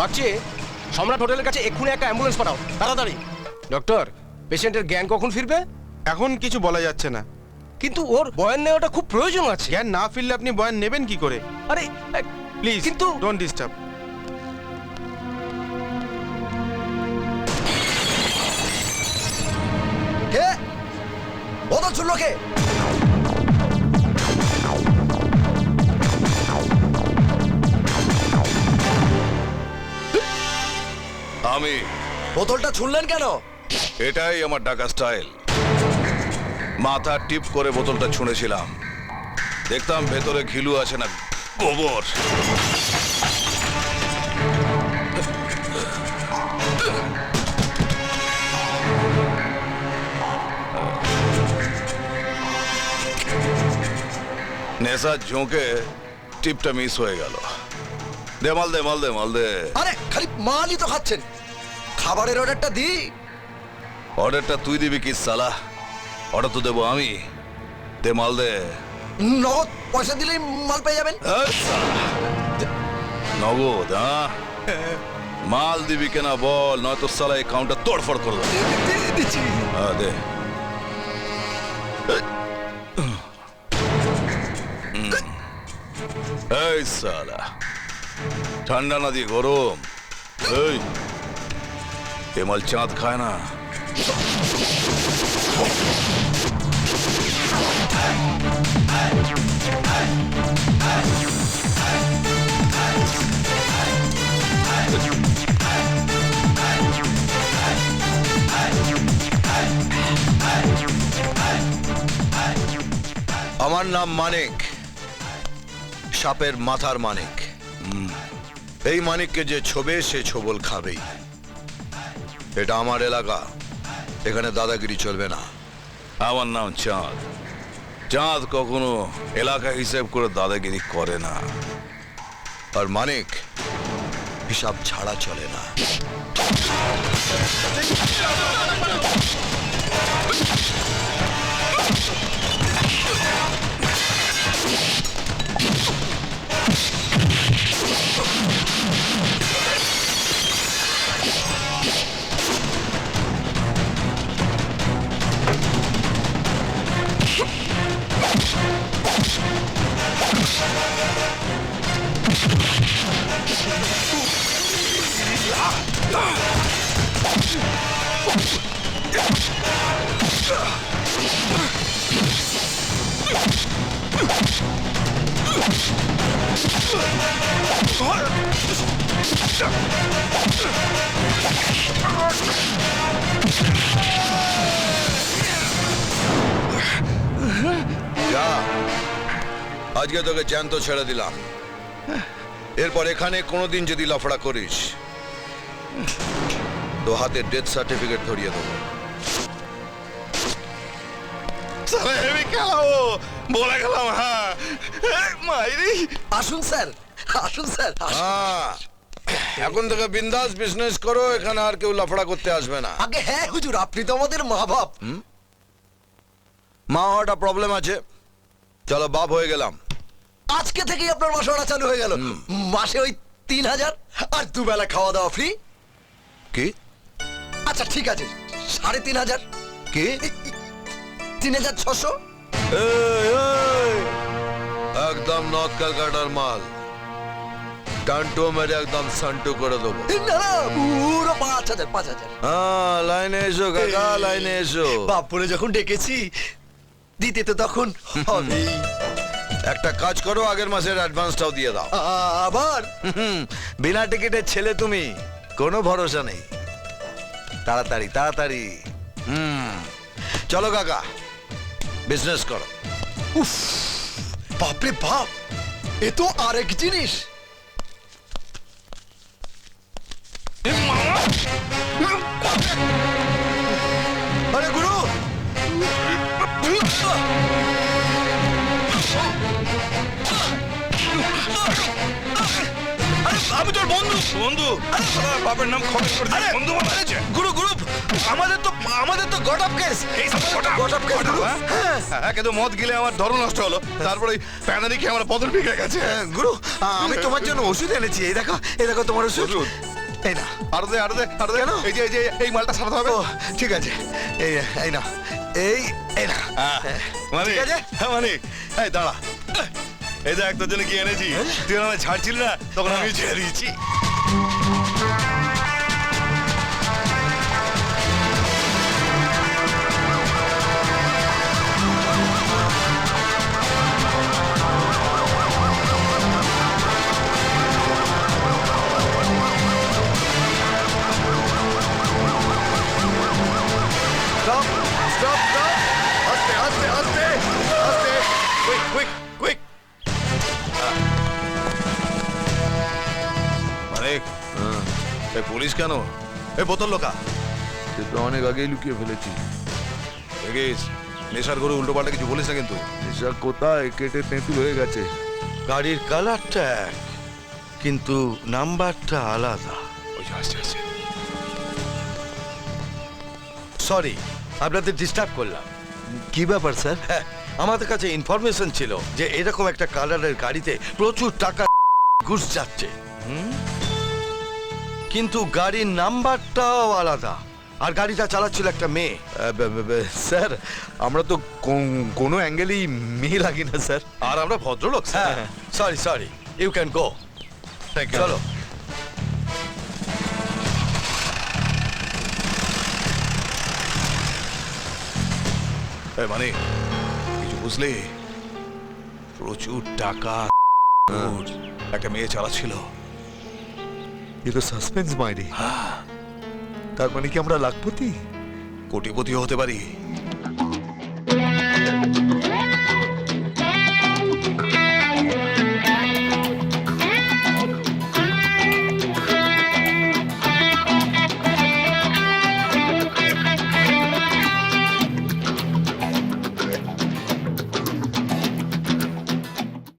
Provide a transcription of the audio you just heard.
বাচ্চি, সম্রাট হোটেলের কাছে এক্ষুনি একটা অ্যাম্বুলেন্স পাঠাও, তাড়াতাড়ি। ডক্টর, পেশেন্টের জ্ঞান কখন ফিরবে? এখন কিছু বলা যাচ্ছে না। কিন্তু ওর বয়ান নেওয়াটা খুব প্রয়োজন আছে। জ্ঞান না ফিরলে আপনি বয়ান নেবেন কি করে? আরে প্লিজ কিন্তু ডোন্ট ডিস্টার্ব। কে বদল শুনলো কে? আমি। বোতলটা ছুঁড়লেন কেন? এটাই আমার ডাকা স্টাইল। মাথা টিপ করে বোতলটা ছুঁড়েছিলাম, দেখতাম ভেতরে ঘিলু আছে না গোবর। নেশা ঝোঁকে টিপটা মিস হয়ে গেল। দে মাল দে, মাল দে, মাল দে। আরে খালি মালই তো খাচ্ছেন, খাবারের অর্ডারটা দি। অর্ডারটা তুই দিবি কি সালা? অর্ডার তো দেবো আমি। দে মাল দে। নগদ পয়সা দিলেই মাল পেয়ে যাবেন। নগদ? হ্যাঁ, মাল দিবি কেনা বল, নয়তো সালা এই কাউন্টার তোড়ফড় করে দেবো। দিচ্ছি। হ্যাঁ দে। এই সালা, ঠান্ডা না দিয়ে গরম। এই এ মাল চাঁদ খায় না। আমার নাম মানিক, সাপের মাথার মানিক। এই মানিককে যে ছোবে সে ছোবল খাবেই। এটা আমার এলাকা, এখানে দাদাগিরি চলবে না। আমার নাম চাঁদ। চাঁদ কখনো এলাকা হিসেব করে দাদাগিরি করে না। আর মানিক হিসাব ছাড়া চলে না। যা, আজকে তোকে জ্যান্ত ছেড়ে দিলাম। এরপর এখানে কোনোদিন যদি লাফড়া করিস তো হাতে ডেথ সার্টিফিকেট ধরিয়ে দেবো। বলে গেলাম। হ্যাঁ মাইরি। আসুন স্যার, আসুন স্যার। হ্যাঁ, এখন থেকে বিন্দাস বিজনেস করো, এখানে আর কেউ লাফড়া করতে আসবে না। আগে হ্যাঁ হুজুর, আপনি তো আমাদের মা বাপ। মা হওয়াটা প্রবলেম আছে, চলো বাপ হয়ে গেলাম। আজকে থেকেই আপনার মাসে ওরা চালু হয়ে গেল। মাসে ওই 3000 আর দুবেলা খাওয়া দাওয়া ফ্রি। কি? আচ্ছা ঠিক আছে, 3500। কি? 3600। এই, এই, একদম নর্থ কলকাতার মাল, টান্টু মেরে একদম সান্টু করে দেবো। না না, পুরো 5000 5000। হ্যাঁ, লাইনে এসো কাকা, লাইনে এসো। বাপুরে যখন ডেকেছি দিতে তো তখন হবেই। একটা কাজ করো, আগের মাসের অ্যাডভান্সটাও দিয়ে দাও। আবার বিনা টিকিটের ছেলে তুমি, কোনো ভরসা নেই। তাড়াতাড়ি তাড়াতাড়ি। চলো কাকা, বিজনেস করো। উফ, বাপরে বাপ, এ তো আরেক জিনিস। আরে গুরু, আমি তোর বন্ধু। বন্ধু? বাপের নাম খরচ করে বন্ধু বানাচ্ছে। গুরু গুরু, আমাদের তো গট আপ কেস। এই সব গট আপ কেস গুরু। হ্যাঁ, কিন্তু মদ গিলে আমার ধরন নষ্ট হলো, তারপরে প্যানারি খেয়ে আমার পদর বিগড়ে গেছে। গুরু, আমি তোমার জন্য ওষুধ এনেছি। এই দেখো, এই দেখো তোমার ওষুধ। এই না আরো দে আরো দে আরো দে কেন? এই যে এই মালটা সারাতে হবে ও ঠিক আছে এই এই না এই না মানে ঠিক আছে? হ্যাঁ মানে এই দাঁড়া এই দেখ তোর জন্য কি এনেছি তুই আমায় ছাড়ছিলি না তখন আমি ছেড়ে দিয়েছি স্টপ স্টপ স্টপ আস্তে আস্তে আস্তে আস্তে কুইক কুইক কুইক মানে এই পুলিশ কেন এই বোতল লোকা সে তো অনেক আগেই লুকিয়ে ফেলেছি দেখিস নেশার ঘরে উল্টো পাল্টা কিছু বলিস না কিন্তু নেশা কোথায় কেটে তেঁতুল হয়ে গেছে গাড়ির কালারটা এক কিন্তু নাম্বারটা আলাদা ওই যে আসছে আসছে সরি আপনাদের ডিস্টার্ব করলাম কি ব্যাপার স্যার হ্যাঁ আমাদের কাছে ইনফরমেশন ছিল যে এরকম একটা কালারের গাড়িতে প্রচুর টাকা ঘুষ যাচ্ছে কিন্তু গাড়ির নাম্বারটাও আলাদা আর গাড়িটা চালাচ্ছিল একটা মেয়ে স্যার আমরা তো কোনো অ্যাঙ্গেলেই মেয়ে লাগি না স্যার আর আমরা ভদ্রলোক হ্যাঁ sorry sorry you can go চলো এই মানে কিছু বুঝলি প্রচুর টাকা একটা মেয়ে চালাচ্ছিল এ তো সাসপেন্স মাইরি তার মানে কি আমরা লাখপতি কোটিপতিও হতে পারি